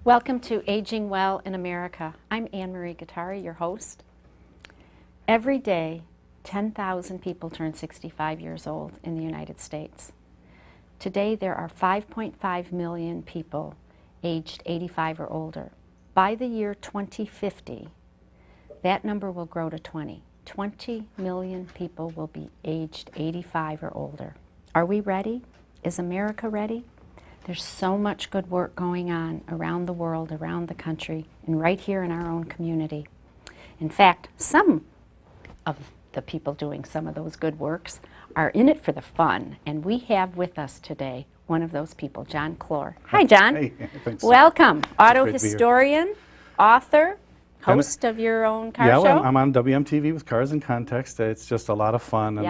Welcome to Aging Well in America. I'm Anne-Marie Gattari, your host. Every day, 10,000 people turn 65 years old in the United States. Today, there are 5.5 million people aged 85 or older. By the year 2050, that number will grow to 20. 20 million people will be aged 85 or older. Are we ready? Is America ready? There's so much good work going on around the world, around the country, and right here in our own community. In fact, some of the people doing some of those good works are in it for the fun, and we have with us today one of those people, John Clor. Hi, John. Hey, thanks. Welcome. Auto Great to be here. historian, author, host of your own car Yeah, show. well, I'm on WMTV with Cars in Context. It's just a lot of fun, and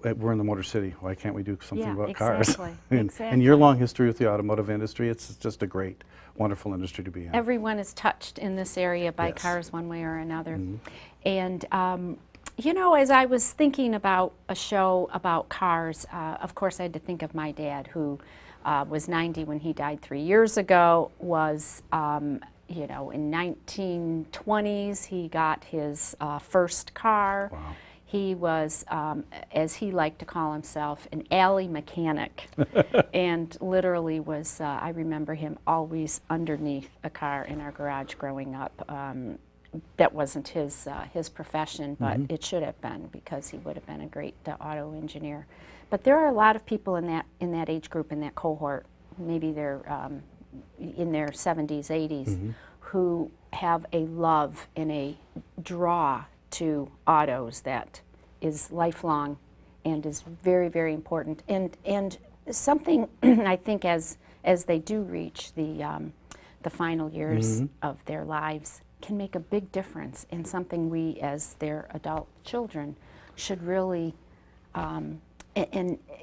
Yep. we're in the Motor City. Why can't we do something about exactly, cars? and exactly. year-long history with the automotive industry. It's just a great, wonderful industry to be in. Everyone is touched in this area by Yes. cars one way or another. Mm-hmm. And you know, as I was thinking about a show about cars, of course I had to think of my dad, who was 90 when he died 3 years ago, was you know, in 1920s he got his first car. Wow. He was, as he liked to call himself, an alley mechanic, and literally was, I remember him always underneath a car in our garage growing up. That wasn't his profession, but it should have been, because he would have been a great auto engineer. But there are a lot of people in that age group, in that cohort, maybe they're in their 70s, 80s, who have a love and a draw to autos that is lifelong and is very, very important. And something I think as they do reach the final years of their lives can make a big difference, and something we as their adult children should really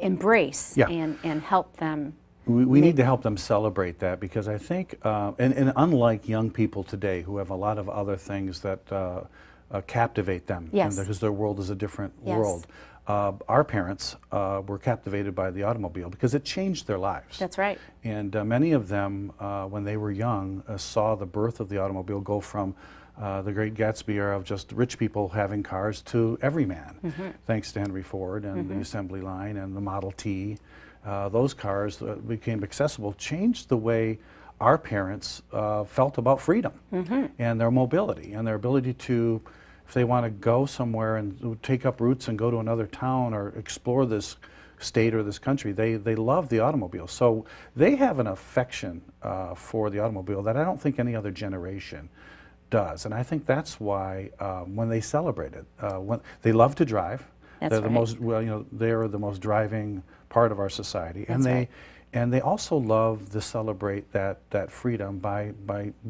embrace and help them. We need to help them celebrate that, because I think, and unlike young people today who have a lot of other things that captivate them, Yes. because their world is a different Yes. world. Our parents were captivated by the automobile because it changed their lives. That's right. And many of them, when they were young, saw the birth of the automobile go from the Great Gatsby era of just rich people having cars to everyman, thanks to Henry Ford and the assembly line and the Model T. Those cars became accessible, changed the way our parents felt about freedom and their mobility and their ability to, if they want to go somewhere and take up routes and go to another town or explore this state or this country, they love the automobile. So they have an affection for the automobile that I don't think any other generation does. And I think that's why when they celebrate it, when they love to drive. That's They're right. the most, well, you know, they're the most driving part of our society. That's right. And they also love to celebrate that freedom by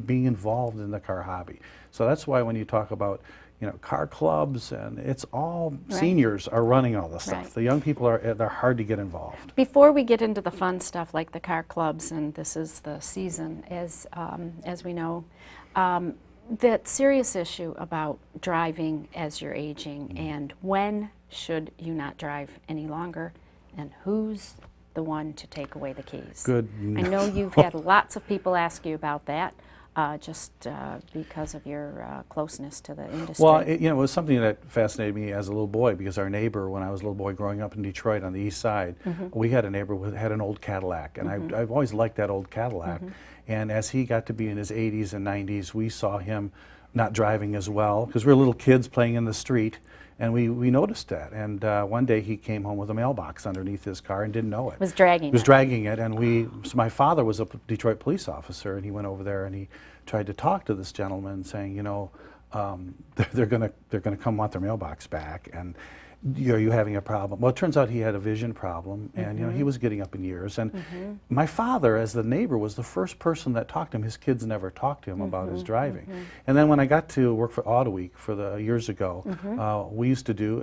being involved in the car hobby. So that's why when you talk about, you know, car clubs, and it's all seniors are running all this stuff. Right. The young people they're hard to get involved. Before we get into the fun stuff like the car clubs, and this is the season, as we know, that serious issue about driving as you're aging, and when should you not drive any longer, and who's the one to take away the keys? Good. I know you've had lots of people ask you about that, just because of your closeness to the industry. Well, you know, it was something that fascinated me as a little boy, because our neighbor, when I was a little boy growing up in Detroit on the east side, we had a neighbor who had an old Cadillac, and I've always liked that old Cadillac. And as he got to be in his 80s and 90s, we saw him not driving as well, because we were little kids playing in the street, and we noticed that. And one day he came home with a mailbox underneath his car and didn't know it. Was dragging He was it. dragging it, and so my father was a Detroit police officer, and he went over there and he tried to talk to this gentleman, saying, you know, they're gonna come want their mailbox back, and are you having a problem? Well, it turns out he had a vision problem, and you know, he was getting up in years. And my father, as the neighbor, was the first person that talked to him. His kids never talked to him about his driving. And then when I got to work for Auto Week for the years ago, we used to do,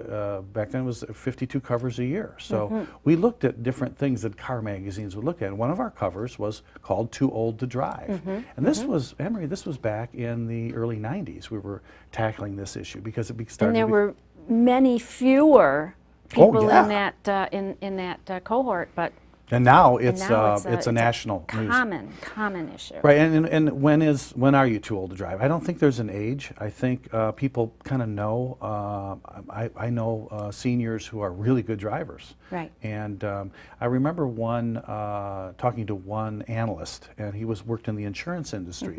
back then it was 52 covers a year. So we looked at different things that car magazines would look at. And one of our covers was called Too Old to Drive. And this was, Emery, this was back in the early 90s. We were tackling this issue because it started And there to be, were many fewer people yeah. in that cohort, but And now And it's now it's a national news. common issue. Right, and when are you too old to drive? I don't think there's an age. I think people kind of know. I know seniors who are really good drivers. Right. And I remember talking to one analyst, and he worked in the insurance industry,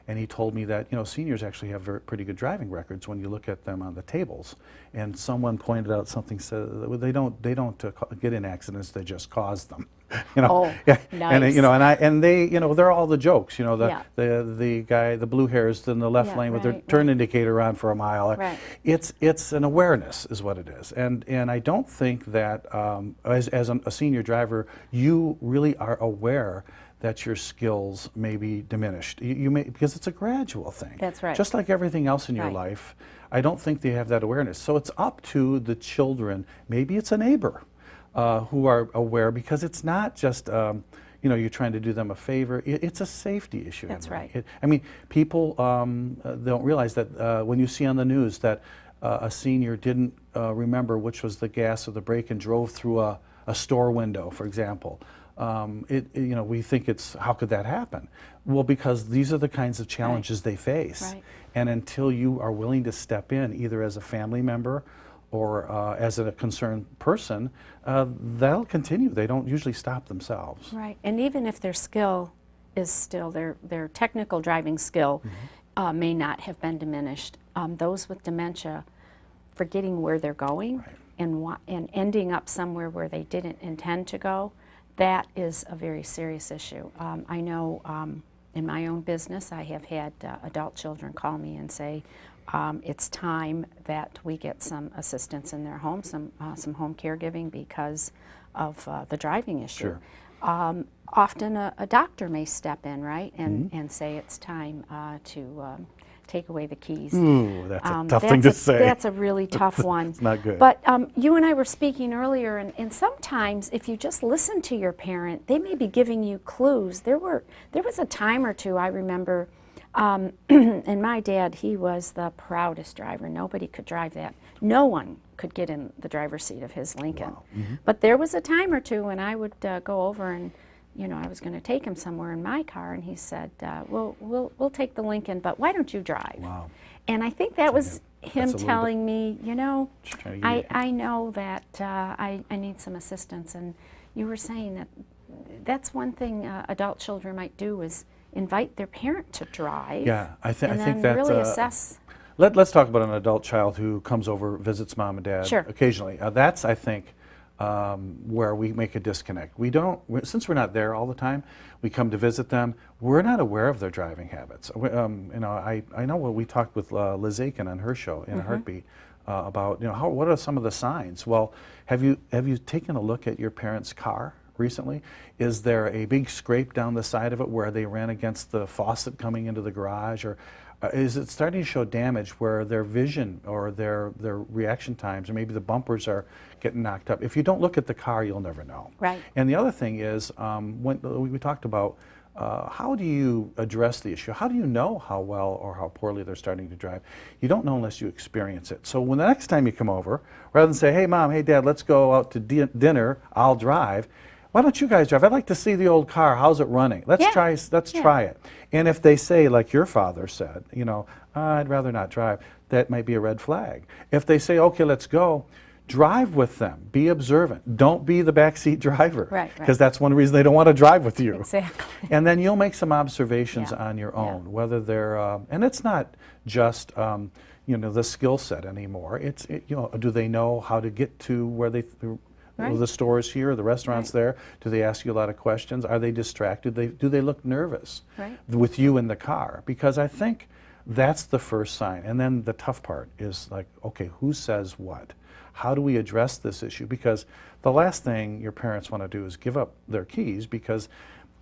and he told me that seniors actually have pretty good driving records when you look at them on the tables. And someone pointed out something, said they don't get in accidents; they just cause them. Oh, Yeah. nice. And they they're all the jokes. Yeah. The guy, the blue hairs in the left Yeah, lane with their right, turn right. indicator on for a mile. Right. It's an awareness is what it is. And I don't think that as a senior driver, you really are aware that your skills may be diminished. You may, because it's a gradual thing. That's right. Just like everything else in your Right. life, I don't think they have that awareness. So it's up to the children. Maybe it's a neighbor who are aware, because it's not just you're trying to do them a favor. It's a safety issue. That's right. I mean, people don't realize that when you see on the news that a senior didn't remember which was the gas or the brake and drove through a store window, for example. We think it's, how could that happen? Well, because these are the kinds of challenges they face. Right. And until you are willing to step in, either as a family member or as a concerned person, that'll continue. They don't usually stop themselves. Right. And even if their skill is still, their technical driving skill may not have been diminished, those with dementia, forgetting where they're going and ending up somewhere where they didn't intend to go, that is a very serious issue. I know in my own business, I have had adult children call me and say, it's time that we get some assistance in their home, some home caregiving because of the driving issue. Sure. Often a doctor may step in, right, and say it's time to take away the keys. Ooh, that's a tough thing to say. That's a really tough one. It's not good. But you and I were speaking earlier, and sometimes if you just listen to your parent, they may be giving you clues. There was a time or two I remember. And my dad, he was the proudest driver. Nobody could drive that. No one could get in the driver's seat of his Lincoln. Wow. But there was a time or two when I would go over and, I was going to take him somewhere in my car, and he said, we'll take the Lincoln, but why don't you drive? Wow. And I think that was him That's a little telling me, Just trying to get I know that I need some assistance. And you were saying that that's one thing adult children might do is invite their parent to drive. Yeah, I think and then that really assess. Let's talk about an adult child who comes over, visits mom and dad Sure. occasionally. That's, I think, where we make a disconnect. Since we're not there all the time, we come to visit them. We're not aware of their driving habits. I know what we talked with Liz Aiken on her show in a heartbeat about what are some of the signs. Well, have you taken a look at your parents' car recently? Is there a big scrape down the side of it where they ran against the faucet coming into the garage, or is it starting to show damage where their vision or their reaction times, or maybe the bumpers are getting knocked up? If you don't look at the car, you'll never know. Right. And the other thing is, when we talked about how do you address the issue? How do you know how well or how poorly they're starting to drive? You don't know unless you experience it. So when the next time you come over, rather than say, hey mom, hey dad, let's go out to dinner, I'll drive. Why don't you guys drive? I'd like to see the old car. How's it running? Let's try it. And if they say, like your father said, I'd rather not drive, that might be a red flag. If they say, okay, let's go, drive with them. Be observant. Don't be the backseat driver. Right. Because that's one reason they don't want to drive with you. Exactly. And then you'll make some observations Yeah. on your Yeah. own, whether they're, and it's not just, the skill set anymore. It's, do they know how to get to where Right. the stores here, the restaurants there? Do they ask you a lot of questions? Are they distracted? Do they look nervous Right. with you in the car? Because I think that's the first sign. And then the tough part is like, okay, who says what? How do we address this issue? Because the last thing your parents want to do is give up their keys, because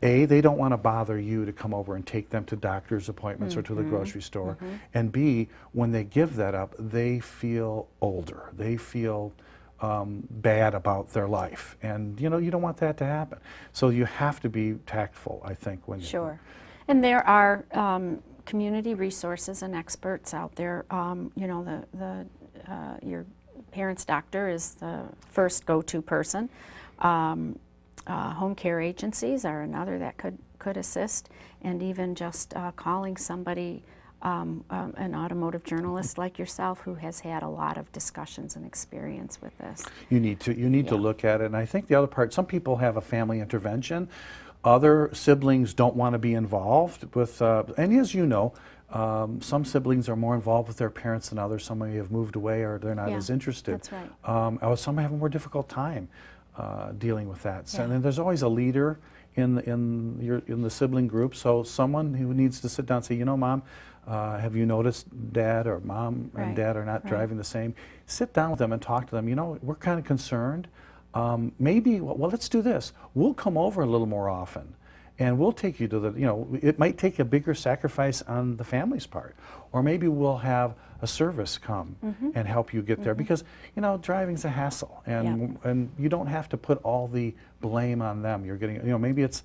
A, they don't want to bother you to come over and take them to doctor's appointments or to the grocery store. And B, when they give that up, they feel older. They feel bad about their life, and you don't want that to happen. So you have to be tactful, I think, when Sure. And there are community resources and experts out there. Your parents' doctor is the first go-to person. Home care agencies are another that could assist, and even just calling somebody, an automotive journalist like yourself who has had a lot of discussions and experience with this. You need to look at it, and I think the other part, some people have a family intervention. Other siblings don't want to be involved with, and as you know, some siblings are more involved with their parents than others. Some may have moved away or they're not as interested. That's right. Or some have a more difficult time dealing with that. So, Yeah. and there's always a leader in the sibling group. So someone who needs to sit down and say, you know, Mom, have you noticed Dad or Mom and Right. Dad are not Right. driving the same? Sit down with them and talk to them. You know, we're kind of concerned. Maybe, well, let's do this. We'll come over a little more often. And we'll take you to the, you know, it might take a bigger sacrifice on the family's part. Or maybe we'll have a service come and help you get there. Because, you know, driving's a hassle. And you don't have to put all the blame on them. You're getting, you know, maybe it's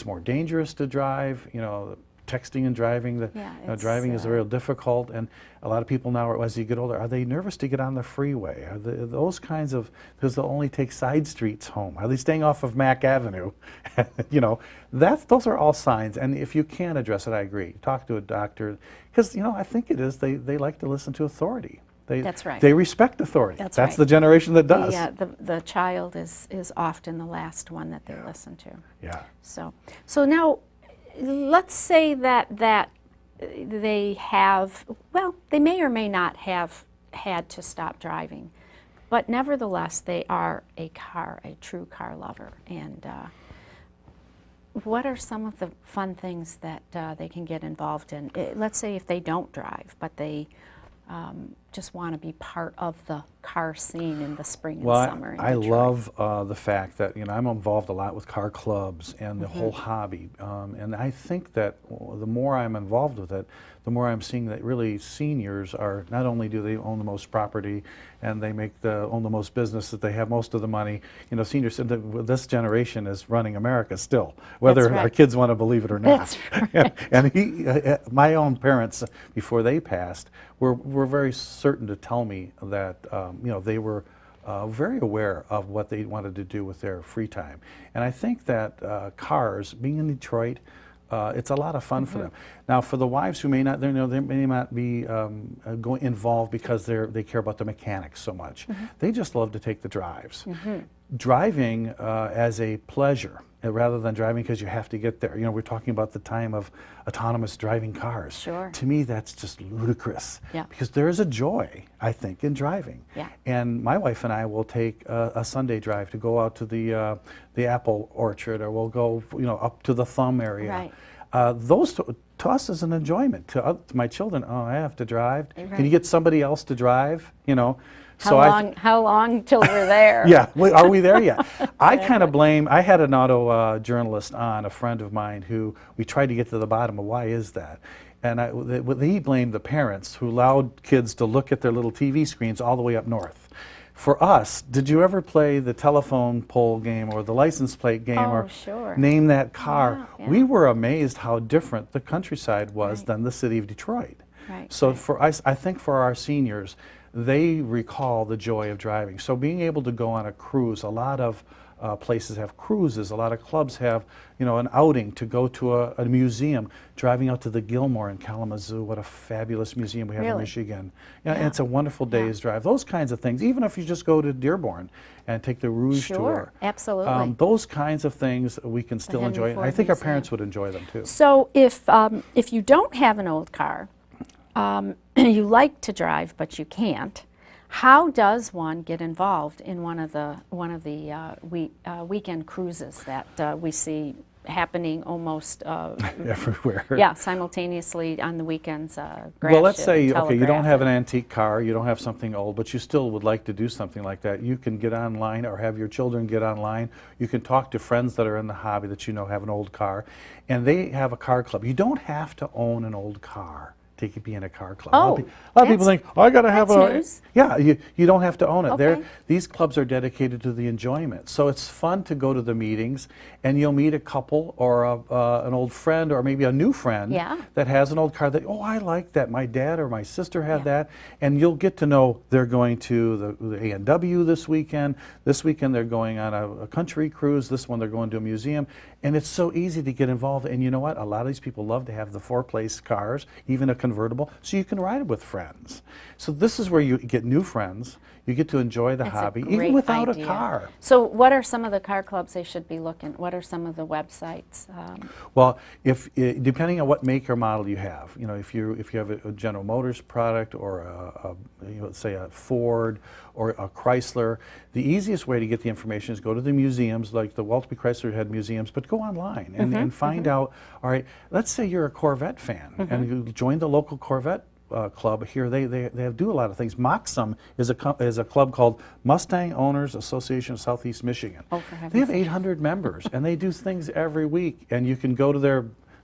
more dangerous to drive, you know, texting and driving. You know, driving is real difficult. And a lot of people now, as you get older, are they nervous to get on the freeway? Are those kinds of, because they'll only take side streets home. Are they staying off of Mack Avenue? You know, those are all signs. And if you can address it, I agree. Talk to a doctor. Because, you know, I think it is, they like to listen to authority. That's right. They respect authority. That's right. The right. generation that does. Yeah, the child is often the last one that they listen to. Yeah. So now, let's say that they have, well, they may or may not have had to stop driving, but nevertheless, they are a true car lover. And what are some of the fun things that they can get involved in? Let's say if they don't drive, but they just want to be part of the car scene in the spring and summer in I Detroit. love the fact that, you know, I'm involved a lot with car clubs and the whole hobby. And I think that the more I'm involved with it, the more I'm seeing that really seniors are, not only do they own the most property and they own the most business, that they have most of the money. You know, seniors, this generation is running America still, whether That's right. our kids want to believe it or not. That's right. And my own parents, before they passed, were very certain to tell me that, you know, they were very aware of what they wanted to do with their free time. And I think that cars, being in Detroit, it's a lot of fun for them. Now, for the wives who may not, they may not be involved because they care about the mechanics so much. They just love to take the drives. Driving as a pleasure, rather than driving because you have to get there. You know, we're talking about the time of autonomous driving cars. Sure. To me, that's just ludicrous. Yeah. Because there is a joy, I think, in driving. Yeah. And my wife and I will take a Sunday drive to go out to the apple orchard, or we'll go, you know, up to the Thumb area. Right. Those to us is an enjoyment. To my children, oh, I have to drive. Right. Can you get somebody else to drive? You know. How long till we're there? Yeah, are we there yet? I kind of blame, I had an auto journalist on, a friend of mine, who we tried to get to the bottom of why is that. And he blamed the parents who allowed kids to look at their little TV screens all the way up north. For us, did you ever play the telephone pole game or the license plate game or sure. name that car? Yeah. We were amazed how different the countryside was than the city of Detroit. Right. So for us, I think for our seniors, they recall the joy of driving. So being able to go on a cruise, a lot of places have cruises, a lot of clubs have, you know, an outing to go to a museum, driving out to the Gilmore in Kalamazoo. What a fabulous museum we have in Michigan. Yeah, and it's a wonderful day's drive. Those kinds of things, even if you just go to Dearborn and take the Rouge tour. Sure, absolutely. Those kinds of things we can still Henry enjoy. And I Ford think our Museum. parents would enjoy them too. So if you don't have an old car, you like to drive but you can't, how does one get involved in one of the weekend cruises that we see happening almost Everywhere. Yeah, simultaneously on the weekends? Well, let's say, okay, you don't Telegraph have an and- antique car, you don't have something old, but you still would like to do something like that. You can get online or have your children get online. You can talk to friends that are in the hobby that you know have an old car, and they have a car club. You don't have to own an old car to be in a car club. Oh, a lot of people think, oh, I got to have that's news. Yeah, you don't have to own it. Okay. These clubs are dedicated to the enjoyment. So it's fun to go to the meetings, and you'll meet a couple or an old friend or maybe a new friend Yeah. that has an old car that, oh, I like that. My dad or my sister had Yeah. that. And you'll get to know they're going to the A&W this weekend. This weekend they're going on a country cruise. This one they're going to a museum. And it's so easy to get involved. And you know what? A lot of these people love to have the four-place cars, even a convertible, so you can ride it with friends. So this is where you get new friends. You get to enjoy the That's a hobby, great even without idea. a car. So what are some of the car clubs they should be looking? What are some of the websites? Well, depending on what make or model you have, you know, if you have a General Motors product or say a Ford or a Chrysler, the easiest way to get the information is go to the museums, like the Walter B. Chrysler had museums, but go online and find out, all right, let's say you're a Corvette fan and you join the local Corvette club here. They do a lot of things. Moxum is a club called Mustang Owners Association of Southeast Michigan. Oh, for heaven's They have sake. 800 members, and they do things every week. And you can go to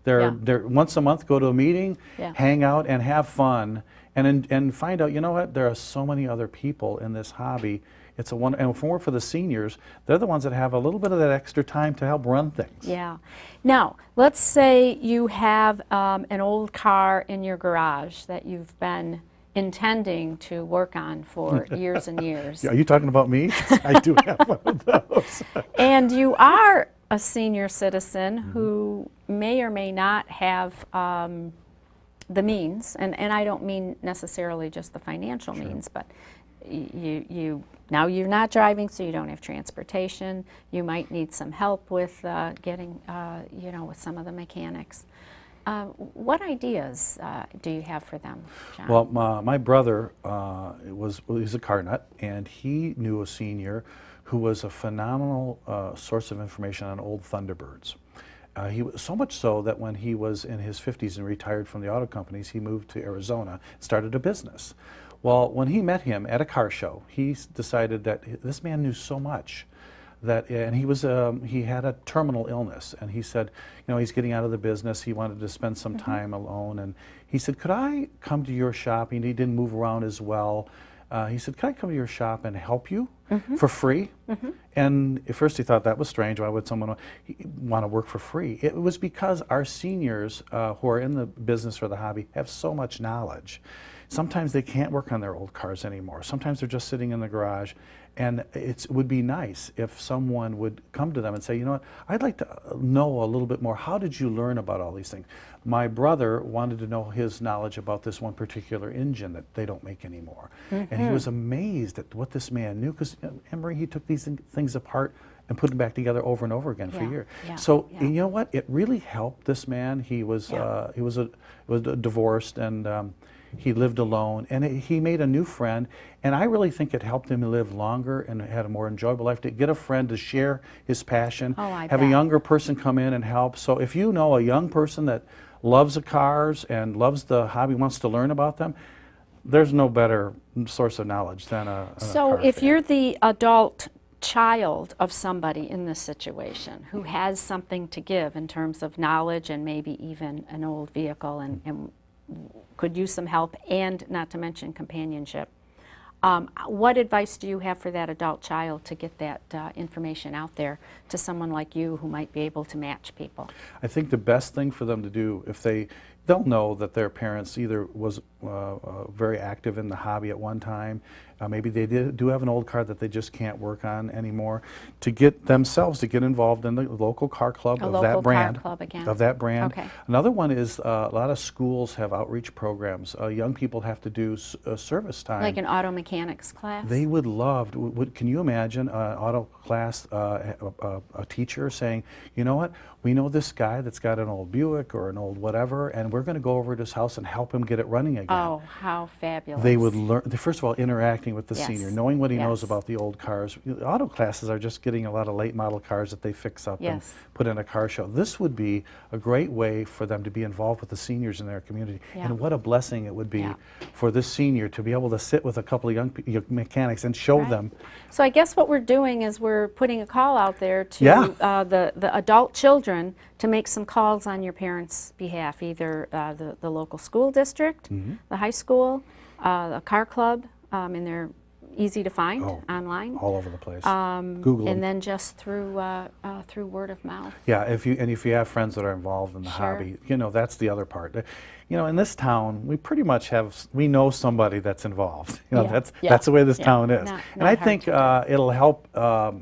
their once a month, go to a meeting, Yeah. hang out, and have fun, and find out. You know what? There are so many other people in this hobby. It's and for the seniors, they're the ones that have a little bit of that extra time to help run things. Yeah. Now, let's say you have an old car in your garage that you've been intending to work on for years and years. Are you talking about me? I do have one of those. And you are a senior citizen who may or may not have the means, and I don't mean necessarily just the financial means, but now you're not driving, so you don't have transportation. You might need some help with getting, with some of the mechanics. What ideas do you have for them, John? Well, my brother he's a car nut, and he knew a senior who was a phenomenal source of information on old Thunderbirds. He was so much so that when he was in his 50s and retired from the auto companies, he moved to Arizona and started a business. Well, when he met him at a car show, he decided that this man knew so much and he had a terminal illness, and he said, he's getting out of the business. He wanted to spend some time alone, and he said, could I come to your shop? And he didn't move around as well. He said, could I come to your shop and help you for free? And at first he thought that was strange. Why would someone want to work for free? It was because our seniors who are in the business or the hobby have so much knowledge. Sometimes they can't work on their old cars anymore. Sometimes they're just sitting in the garage, and it would be nice if someone would come to them and say, you know what, I'd like to know a little bit more. How did you learn about all these things? My brother wanted to know his knowledge about this one particular engine that they don't make anymore. And he was amazed at what this man knew, because Emery, he took these things apart and put them back together over and over again for years. So you know what? It really helped this man. He was divorced, and he lived alone, and he made a new friend, and I really think it helped him live longer and had a more enjoyable life, to get a friend to share his passion, have a younger person come in and help. So if you know a young person that loves the cars and loves the hobby, wants to learn about them, there's no better source of knowledge than a So car if fan. you're the adult child of somebody in this situation who has something to give in terms of knowledge and maybe even an old vehicle and could use some help, and not to mention companionship, what advice do you have for that adult child to get that information out there to someone like you who might be able to match people? I think the best thing for them to do, if they'll know that their parents either was very active in the hobby at one time, maybe they do have an old car that they just can't work on anymore, to get themselves to get involved in the local car club of that brand. Car club again. Of that brand. Okay. Another one is a lot of schools have outreach programs. Young people have to do service time. Like an auto mechanics class? They would love, can you imagine an auto class, a teacher saying, you know what, we know this guy that's got an old Buick or an old whatever, and we're going to go over to his house and help him get it running again. Oh, how fabulous. They would learn, first of all, interacting with the Yes. senior, knowing what he knows Yes. about the old cars. Auto classes are just getting a lot of late model cars that they fix up and Yes. put in a car show. This would be a great way for them to be involved with the seniors in their community. Yeah. And what a blessing it would be Yeah. for this senior to be able to sit with a couple of young mechanics and show Right. them. So I guess what we're doing is we're putting a call out there to Yeah. the adult children to make some calls on your parents' behalf, either the local school district, the high school, a car club, and they're easy to find online. All over the place. Google them. And then just through word of mouth. Yeah, if you have friends that are involved in the hobby, you know, that's the other part. You know, in this town, we pretty much we know somebody that's involved. You know, that's the way this town is. And I think it'll help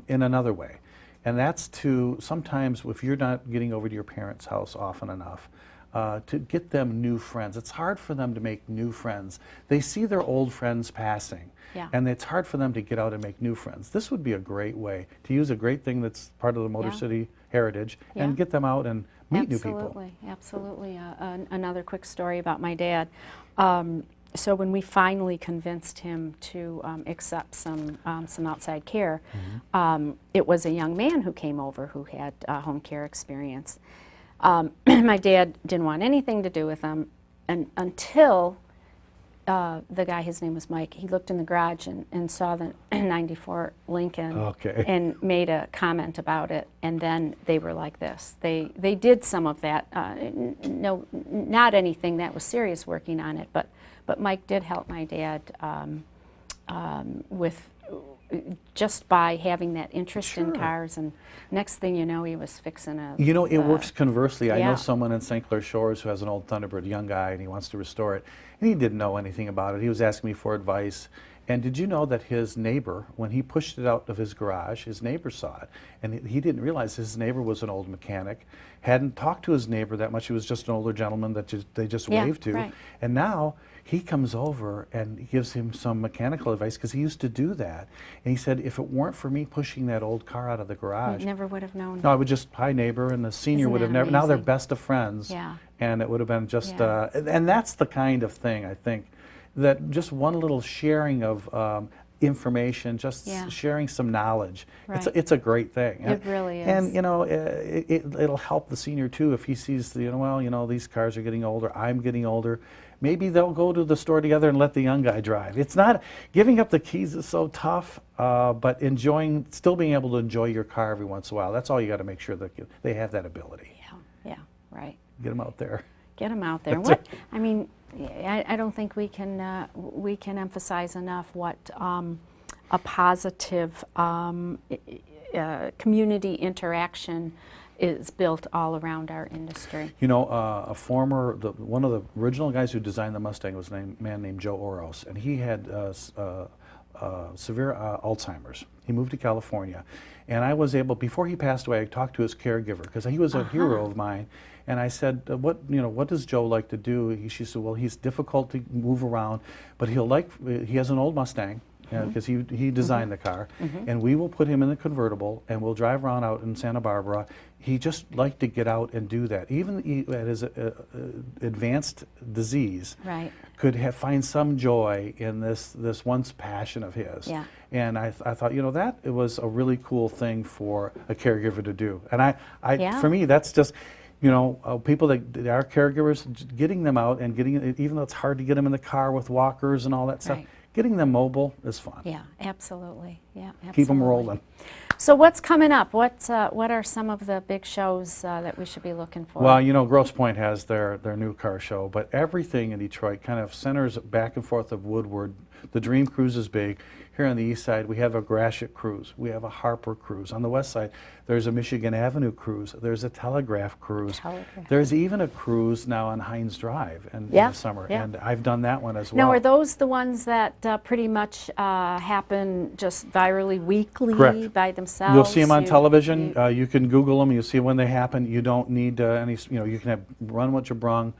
in another way. And that's to sometimes, if you're not getting over to your parents' house often enough, to get them new friends. It's hard for them to make new friends. They see their old friends passing, and it's hard for them to get out and make new friends. This would be a great way to use a great thing that's part of the Motor City heritage and get them out and meet new people. Absolutely. Another quick story about my dad. So when we finally convinced him to accept some outside care, it was a young man who came over who had home care experience. My dad didn't want anything to do with him until the guy, his name was Mike, he looked in the garage and saw the 94 Lincoln and made a comment about it, and then they were like this. They did some of that, no, not anything that was serious working on it, but Mike did help my dad with just by having that interest in cars, and next thing you know, he was fixing a... You know, it works conversely. I know someone in St. Clair Shores who has an old Thunderbird, a young guy, and he wants to restore it. And he didn't know anything about it. He was asking me for advice. And did you know that his neighbor, when he pushed it out of his garage, his neighbor saw it. And he didn't realize his neighbor was an old mechanic, hadn't talked to his neighbor that much. He was just an older gentleman that they just waved to. Right. And now he comes over and gives him some mechanical advice, because he used to do that. And he said, if it weren't for me pushing that old car out of the garage, I never would have known. no, I would just, hi neighbor, and the senior Isn't would have that never, now they're amazing? best of friends. Yeah. And it would have been just, and that's the kind of thing, I think, that just one little sharing of information, just sharing some knowledge, it's a great thing. It really is. And you know, it'll help the senior too if he sees, you know, well, you know, these cars are getting older, I'm getting older. Maybe they'll go to the store together and let the young guy drive. It's not, giving up the keys is so tough, but still being able to enjoy your car every once in a while, that's all you got to make sure that they have that ability. Yeah, right. Get them out there. Get them out there. I mean, I don't think we can emphasize enough what a positive community interaction is built all around our industry. You know, one of the original guys who designed the Mustang was a man named Joe Oros, and he had severe Alzheimer's. He moved to California, and I was able, before he passed away, I talked to his caregiver, because he was a hero of mine. And I said, what does Joe like to do? She said, well, he's difficult to move around, but he has an old Mustang, because he designed the car, and we will put him in the convertible, and we'll drive around out in Santa Barbara. He just liked to get out and do that. Even at his advanced disease, could find some joy in this once passion of his. Yeah. And I thought, you know, that it was a really cool thing for a caregiver to do. And for me, that's just, you know, people that are caregivers, getting them out and even though it's hard to get them in the car with walkers and all that stuff, getting them mobile is fun. Yeah, absolutely. Yeah, absolutely. Keep them rolling. So what's coming up? What are some of the big shows that we should be looking for? Well, you know, Grosse Pointe has their new car show, but everything in Detroit kind of centers back and forth of Woodward. The Dream Cruise is big. Here on the east side, we have a Gratiot cruise. We have a Harper cruise. On the west side, there's a Michigan Avenue cruise. There's a Telegraph cruise. There's even a cruise now on Hines Drive in the summer, and I've done that one as well. Now, are those the ones that pretty much happen just virally weekly by themselves? You'll see them on television. You can Google them. You'll see when they happen. You don't need any, you know, you can run what you brung.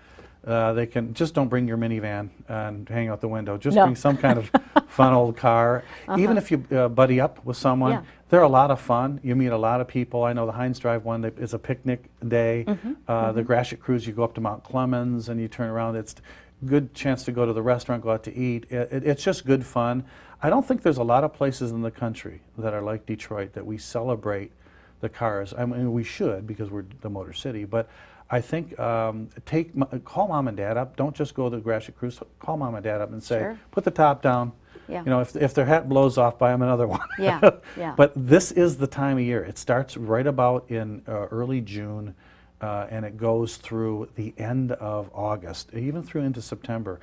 They can, just don't bring your minivan and hang out the window. Just bring some kind of fun old car. Even if you buddy up with someone, they're a lot of fun. You meet a lot of people. I know the Hines Drive one is a picnic day. The Gratiot Cruise, you go up to Mount Clemens and you turn around. It's a good chance to go to the restaurant, go out to eat. It's just good fun. I don't think there's a lot of places in the country that are like Detroit that we celebrate the cars. I mean, we should, because we're the Motor City, but I think call mom and dad up. Don't just go to the Gratiot Cruise. Call mom and dad up and say, put the top down. You know, if their hat blows off, buy them another one. But this is the time of year. It starts right about in early June. and it goes through the end of August, even through into September.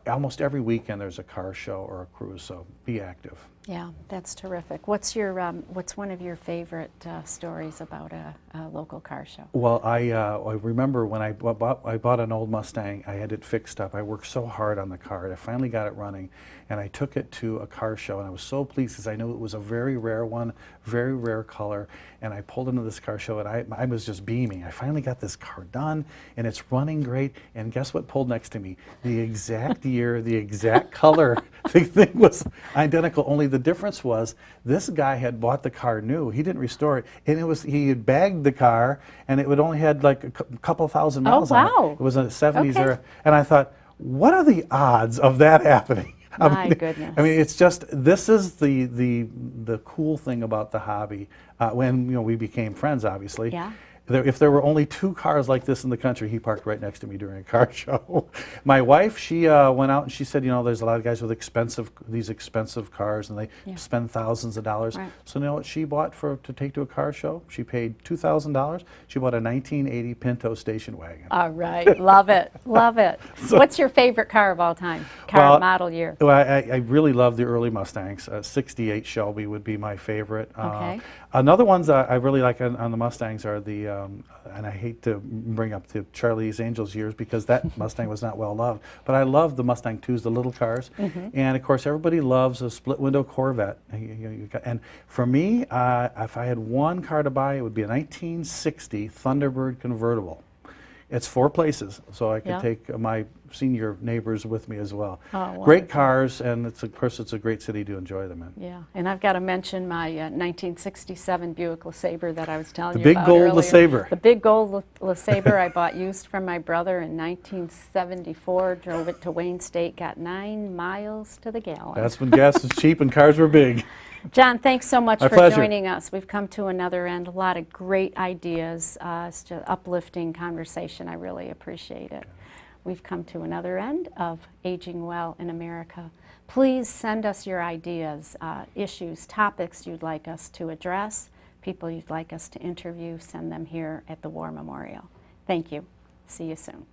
Almost every weekend there's a car show or a cruise, so be active. Yeah, that's terrific. What's one of your favorite stories about a local car show? Well, I remember when I bought an old Mustang. I had it fixed up. I worked so hard on the car, and I finally got it running, and I took it to a car show, and I was so pleased because I knew it was a very rare one, very rare color, and I pulled into this car show, and I was just beaming. I finally got this car done, and it's running great, and guess what pulled next to me? The exact year, the exact color. The thing was identical, only the difference was this guy had bought the car new. He didn't restore it, and he had bagged the car, and it would only had like a couple thousand miles on it. It was a 70s Okay. era, and I thought, what are the odds of that happening? My goodness. I mean, it's just, this is the cool thing about the hobby. When we became friends, obviously. Yeah. If there were only 2 cars like this in the country, he parked right next to me during a car show. My wife, she went out and she said, there's a lot of guys with these expensive cars, and they spend thousands of dollars. Right. So you know what she bought to take to a car show? She paid $2,000. She bought a 1980 Pinto station wagon. All right, love it, love it. What's your favorite car of all time? Model year? Well, I really love the early Mustangs. 68 Shelby would be my favorite. Okay. Another ones I really like on the Mustangs are the, and I hate to bring up the Charlie's Angels years because that Mustang was not well loved, but I love the Mustang 2s, the little cars. And of course, everybody loves a split window Corvette. And for me, if I had one car to buy, it would be a 1960 Thunderbird convertible. It's 4 places, so I can take my senior neighbors with me as well. Oh, great cars, and of course it's a great city to enjoy them in. Yeah, and I've got to mention my 1967 Buick LeSabre that I was telling you The big about gold earlier. LeSabre. The big gold LeSabre I bought used from my brother in 1974, drove it to Wayne State, got 9 miles to the gallon. That's when gas was cheap and cars were big. John, thanks so much for pleasure. joining us. We've come to another end. A lot of great ideas. It's just uplifting conversation. I really appreciate it. We've come to another end of Aging Well in America. Please send us your ideas, issues, topics you'd like us to address, people you'd like us to interview. Send them here at the War Memorial. Thank you. See you soon.